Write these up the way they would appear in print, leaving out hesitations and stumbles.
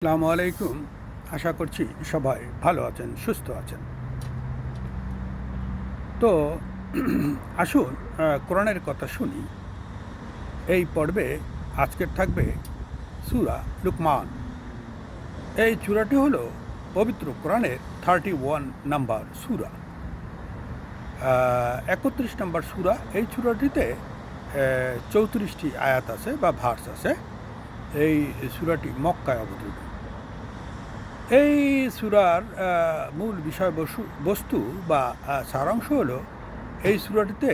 আসসালামু আলাইকুম। আশা করছি সবাই ভালো আছেন, সুস্থ আছেন। তো আসুন কোরআনের কথা শুনি। এই পর্বে আজকের থাকবে সূরা লুকমান। এই সূরাটি হলো পবিত্র কোরআনের 31 নাম্বার সূরা, 31 নাম্বার সূরা। এই সূরাটিতে 34টি আয়াত আছে বা ভার্স আছে। এই সূরাটি মক্কায় অবতীর্ণ। এই সূরার মূল বস্তু বা সারাংশ হলো, এই সূরাটিতে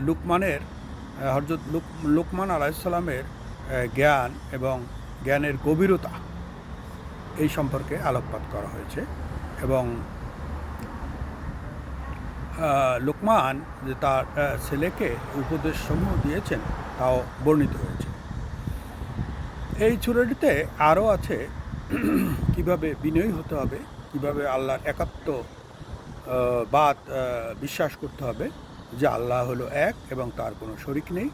লুকমানের হযরত লুকমান আলাইহিস সালামের জ্ঞান এবং জ্ঞানের গভীরতা এই সম্পর্কে আলোকপাত করা হয়েছে। এবং লুকমান যে তার ছেলেকে উপদেশসমূহ দিয়েছেন তাও বর্ণিত হয়েছে। এই সূরাটিতে আরও আছে কিভাবে বিনয়ী হতে হবে, কিভাবে আল্লাহর বাদ বিশ্বাস করতে হবে যে আল্লাহ হলো এক এবং তার কোনো শরিক নেই।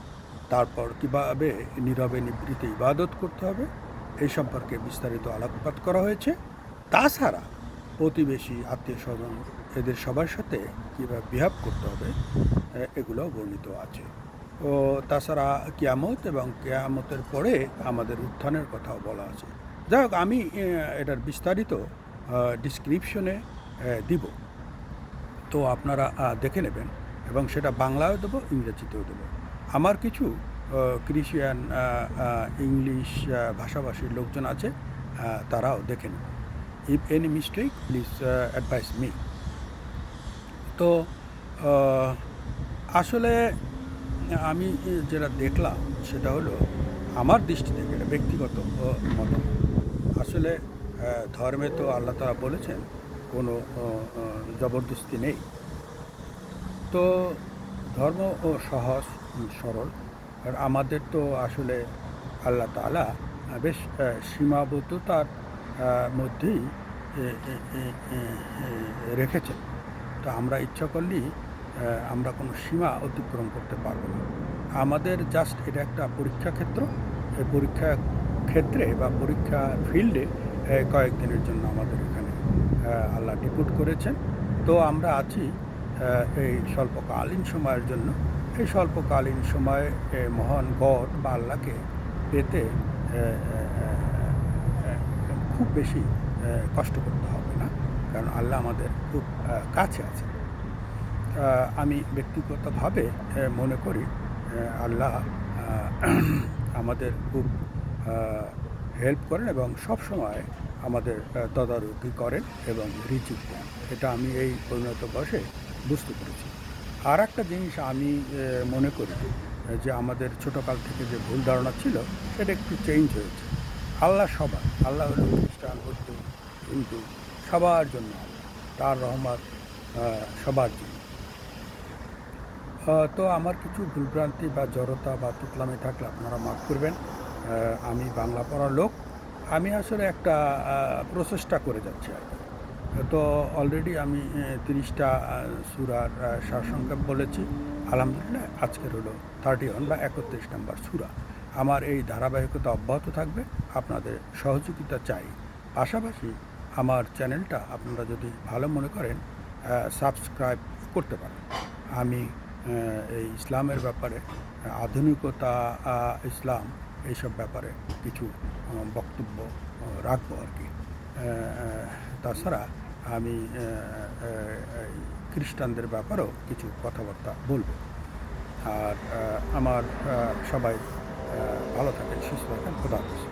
তারপর কিভাবে নীরবে নিভৃতে ইবাদত করতে হবে এই সম্পর্কে বিস্তারিত আলোকপাত করা হয়েছে। তাছাড়া প্রতিবেশী, আত্মীয় স্বজন এদের সবার সাথে কীভাবে বিহেভ করতে হবে এগুলোও বর্ণিত আছে। ও তাছাড়া কিয়ামত এবং কিয়ামতের পরে আমাদের উত্থানের কথাও বলা আছে। যাই হোক, আমি এটার বিস্তারিত ডিসক্রিপশনে দিব, তো আপনারা দেখে নেবেন এবং সেটা বাংলায়ও দেবো, ইংরেজিতেও দেবো। আমার কিছু ক্রিশ্চিয়ান ইংলিশ ভাষাভাষীর লোকজন আছে, তারাও দেখে নেবে। If any mistake please advice me. তো আসলে আমি যেটা দেখলাম সেটা হলো, আমার দৃষ্টি থেকে এটা ব্যক্তিগত মতামত। আসলে ধর্মে তো আল্লাহ তাআলা বলেছেন কোনো জবরদস্তি নেই। তো ধর্ম সহজ সরল। আর আমাদের তো আসলে আল্লাহ তাআলা বেশ সীমাবদ্ধতার মধ্যেই রেখেছেন। তো আমরা ইচ্ছা করলেই আমরা কোনো সীমা অতিক্রম করতে পারবো না। আমাদের জাস্ট এটা একটা পরীক্ষা ক্ষেত্র। এই পরীক্ষা ক্ষেত্রে বা পরীক্ষা ফিল্ডে কয়েকদিনের জন্য আমাদের এখানে আল্লাহ ডিপুট করেছেন। তো আমরা আছি এই স্বল্পকালীন সময়ের জন্য। এই স্বল্পকালীন সময়ে মহান গড বা আল্লাহকে পেতে খুব বেশি কষ্ট করতে হবে না, কারণ আল্লাহ আমাদের খুব কাছে আছে। আমি ব্যক্তিগতভাবে মনে করি আল্লাহ আমাদের খুব হেল্প করেন এবং সবসময় আমাদের তদারকি করেন এবং রিজিক দেন। এটা আমি এই পরিণত বয়সে বুঝতে পেরেছি। আর একটা জিনিস আমি মনে করি যে আমাদের ছোটোকাল থেকে যে ভুল ধারণা ছিল সেটা একটু চেঞ্জ হয়েছে। আল্লাহ হলো খ্রিস্টান, বৌদ্ধ, হিন্দু, সবার জন্য আল্লাহ, তার রহমত সবার জন্য। তো আমার কিছু ভুলভ্রান্তি বা জড়তা বা তুতলামি থাকলে আপনারা মাফ করবেন। আমি বাংলা পড়ার লোক, আমি আসলে একটা প্রচেষ্টা করে যাচ্ছি আর কি। তো অলরেডি আমি 30টা সূরার সারসংক্ষেপ বলেছি। আলহামদুলিল্লাহ, আজকের হলো 31 বা 31 নম্বর সূরা। আমার এই ধারাবাহিকতা অব্যাহত থাকবে, আপনাদের সহযোগিতা চাই। পাশাপাশি আমার চ্যানেলটা আপনারা যদি ভালো মনে করেন সাবস্ক্রাইব করতে পারেন। আমি এই ইসলামের ব্যাপারে, আধুনিকতা, ইসলাম এইসব ব্যাপারে কিছু বক্তব্য রাখবো আর কি। তাছাড়া আমি খ্রিস্টানদের ব্যাপারেও কিছু কথাবার্তা বলবো। আর আমার সবাই ভালো থাকেন, সুস্থ থাকেন। খোদা হাফেজ।